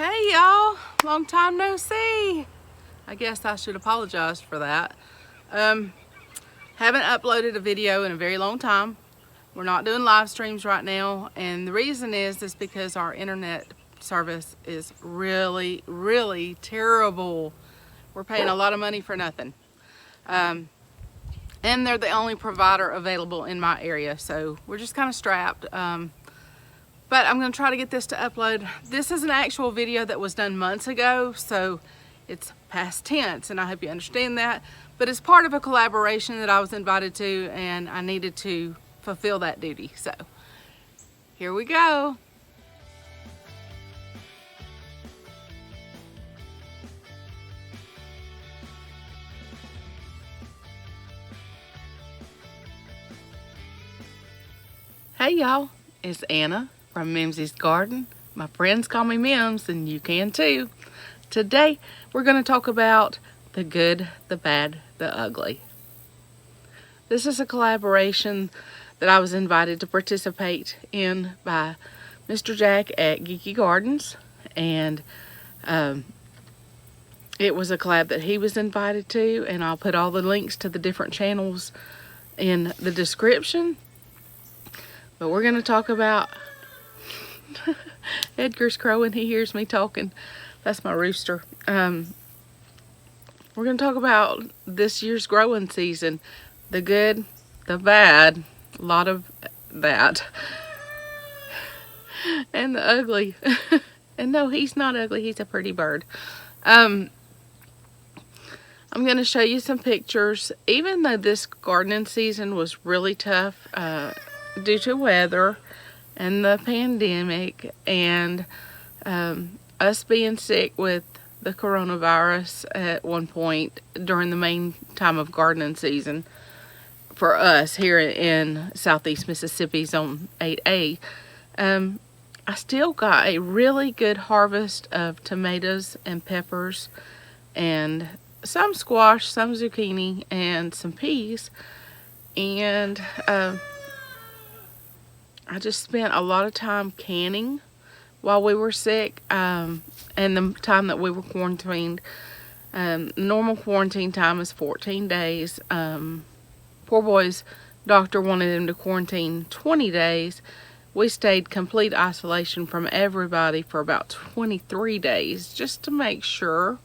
Hey y'all, long time no see. I guess I should apologize for that. Haven't uploaded a video in a very long time. We're not doing live streams right now, and the reason is because our internet service is really terrible. We're paying a lot of money for nothing. And they're the only provider available in my area, so we're just kind of strapped. But I'm going to try to get this to upload. This is an actual video that was done months ago, so it's past tense, and I hope you understand that. But it's part of a collaboration that I was invited to, and I needed to fulfill that duty. So here we go. Hey y'all, it's Anna from Mimsy's Garden. My friends call me Mims, and you can too. Today we're going to talk about the good, the bad, the ugly. This is a collaboration that I was invited to participate in by Mr. Jack at Geeky Gardens, and it was a collab that he was invited to, and I'll put all the links to the different channels in the description. But we're going to talk about Edgar's crowing. He hears me talking. That's my rooster. We're going to talk about this year's growing season. The good, the bad, a lot of that, and the ugly. And no, he's not ugly. He's a pretty bird. I'm going to show you some pictures. Even though this gardening season was really tough, due to weather and the pandemic and us being sick with the coronavirus at one point during the main time of gardening season for us here in Southeast Mississippi, Zone 8A, I still got a really good harvest of tomatoes and peppers and some squash, some zucchini, and some peas. And I just spent a lot of time canning while we were sick, and the time that we were quarantined. Normal quarantine time is 14 days. PoorBoy's doctor wanted him to quarantine 20 days. We stayed complete isolation from everybody for about 23 days just to make sure.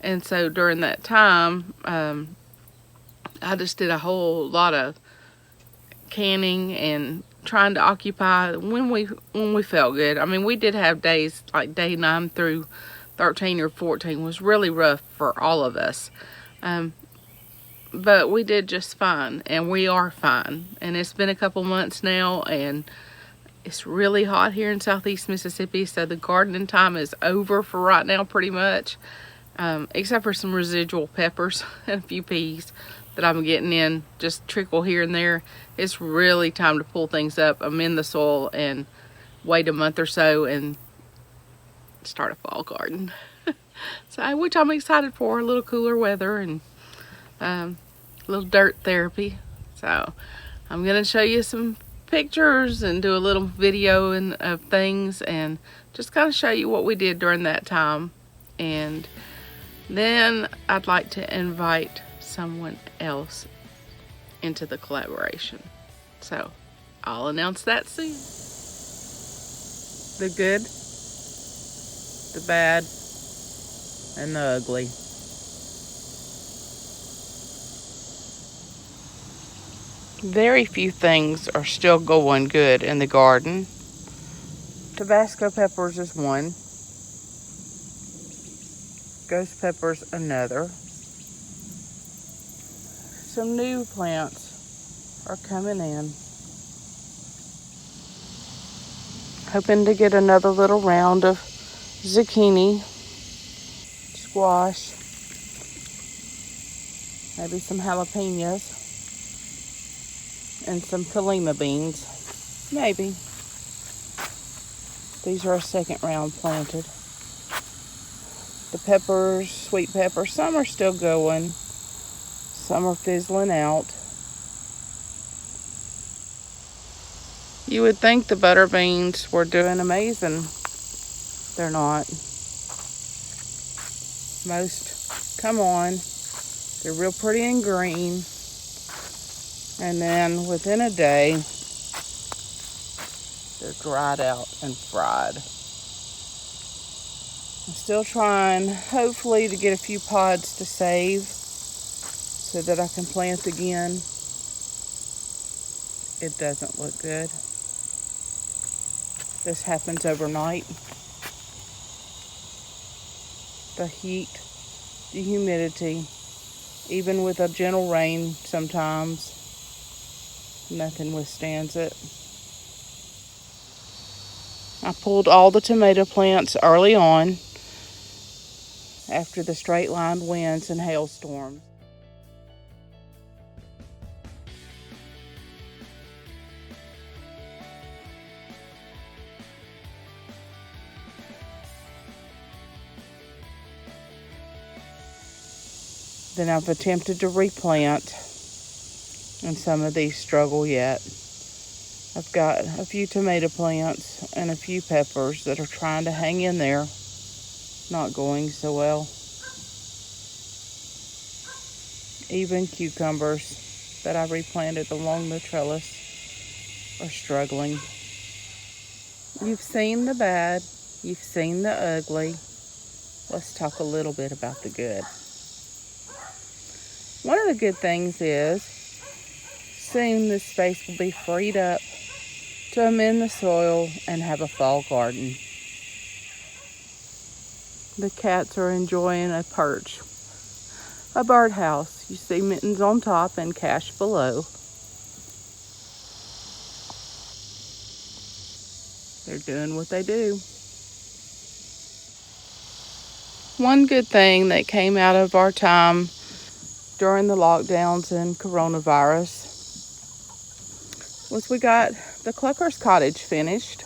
And so during that time, I just did a whole lot of canning and trying to occupy when we felt good. I mean, we did have days like day 9 through 13 or 14 was really rough for all of us, but we did just fine, and we are fine. And it's been a couple months now, and it's really hot here in Southeast Mississippi, so the gardening time is over for right now pretty much, except for some residual peppers and a few peas that I'm getting in, just trickle here and there. It's really time to pull things up, amend the soil, and wait a month or so and start a fall garden. So, which I'm excited for, a little cooler weather and a little dirt therapy. So I'm gonna show you some pictures and do a little video of things, and just kind of show you what we did during that time. And then I'd like to invite someone else into the collaboration. So I'll announce that soon. The good, the bad, and the ugly. Very few things are still going good in the garden. Tabasco peppers is one. Ghost peppers another. Some new plants are coming in. Hoping to get another little round of zucchini, squash, maybe some jalapenos, and some Kalima beans, maybe. These are a second round planted. The peppers, sweet peppers, some are still going. Some are fizzling out. You would think the butter beans were doing amazing. They're not. Most come on. They're real pretty and green. And then within a day, they're dried out and fried. I'm still trying, hopefully, to get a few pods to save so that I can plant again. It doesn't look good. This happens overnight. The heat, the humidity, even with a gentle rain sometimes, nothing withstands it. I pulled all the tomato plants early on after the straight line winds and hailstorms. Then I've attempted to replant, and some of these struggle yet. I've got a few tomato plants and a few peppers that are trying to hang in there, not going so well. Even cucumbers that I replanted along the trellis are struggling. You've seen the bad, you've seen the ugly. Let's talk a little bit about the good. One of the good things is soon this space will be freed up to amend the soil and have a fall garden. The cats are enjoying a perch, a birdhouse. You see Mittens on top and Cash below. They're doing what they do. One good thing that came out of our time during the lockdowns and coronavirus was we got the Clucker's cottage finished.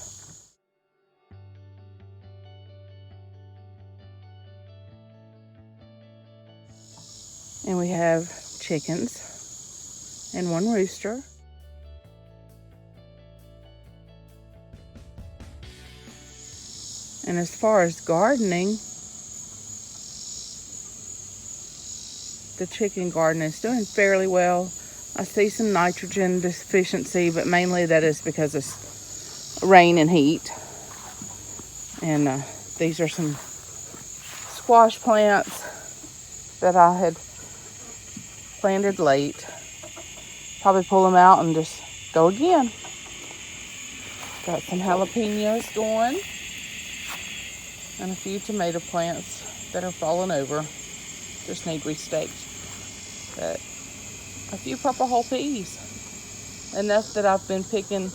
And we have chickens and one rooster. And as far as gardening, the chicken garden is doing fairly well. I see some nitrogen deficiency, but mainly that is because of rain and heat. And these are some squash plants that I had planted late. Probably pull them out and just go again. Got some jalapenos going and a few tomato plants that are falling over. Just need restaked. But a few purple whole peas. Enough that I've been picking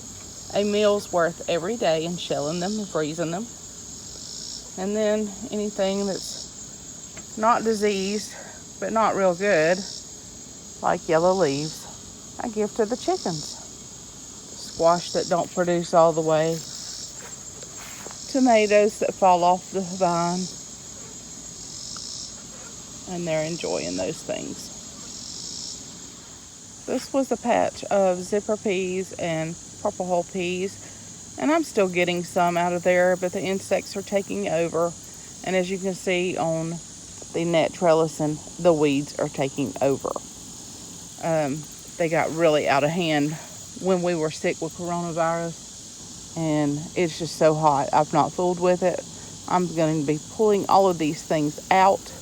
a meal's worth every day and shelling them and freezing them. And then anything that's not diseased, but not real good, like yellow leaves, I give to the chickens. Squash that don't produce all the way. Tomatoes that fall off the vine. And they're enjoying those things. This was a patch of zipper peas and purple hull peas, and I'm still getting some out of there, but the insects are taking over, and as you can see on the net trellising, the weeds are taking over. They got really out of hand when we were sick with coronavirus, and it's just so hot. I've not fooled with it. I'm going to be pulling all of these things out,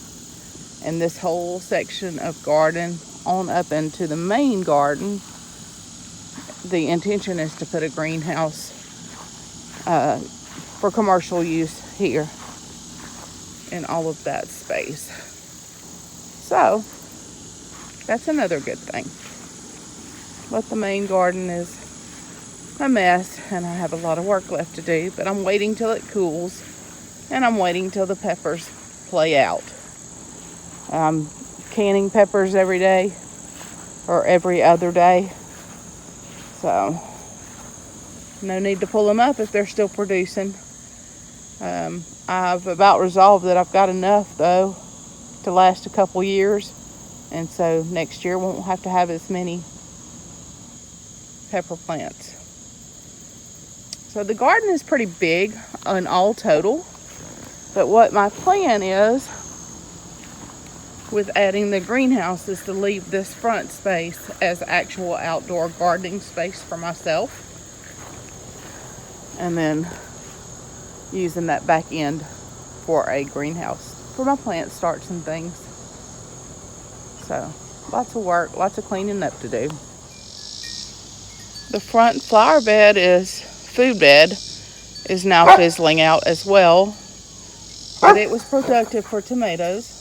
and this whole section of garden on up into the main garden. The intention is to put a greenhouse for commercial use here in all of that space. So that's another good thing. But the main garden is a mess and I have a lot of work left to do, but I'm waiting till it cools and I'm waiting till the peppers play out. I'm canning peppers every day or every other day, so no need to pull them up if they're still producing. I've about resolved that I've got enough though to last a couple years, and so next year won't have to have as many pepper plants. So the garden is pretty big in all total, but what my plan is with adding the greenhouse is to leave this front space as actual outdoor gardening space for myself. And then using that back end for a greenhouse for my plant starts and things. So lots of work, lots of cleaning up to do. The front flower bed food bed is now fizzling out as well, but it was productive for tomatoes.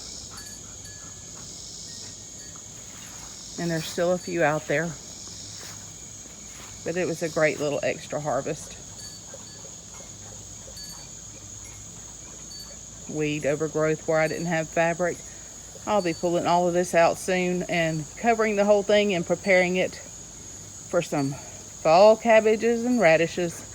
And there's still a few out there, but it was a great little extra harvest. Weed overgrowth where I didn't have fabric. I'll be pulling all of this out soon and covering the whole thing and preparing it for some fall cabbages and radishes.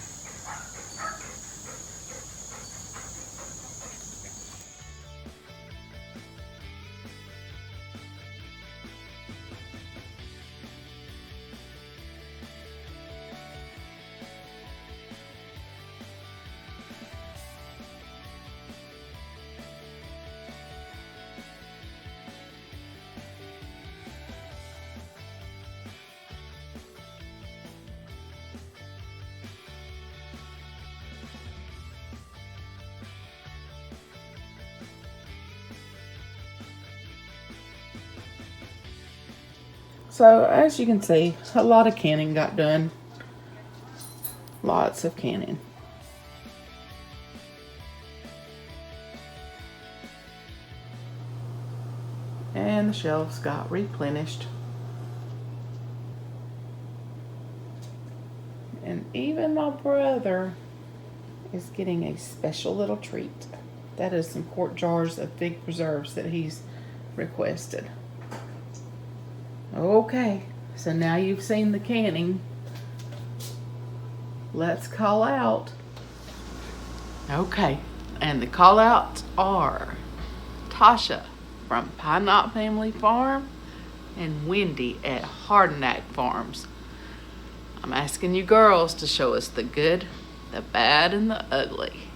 So as you can see, a lot of canning got done. Lots of canning. And the shelves got replenished. And even my brother is getting a special little treat. That is some quart jars of fig preserves that he's requested. Okay, so now you've seen the canning. Let's call out. Okay, and the call outs are Tasha from Pine Knot Family Farm and Wendy at Hardenack Farms. I'm asking you girls to show us the good, the bad, and the ugly.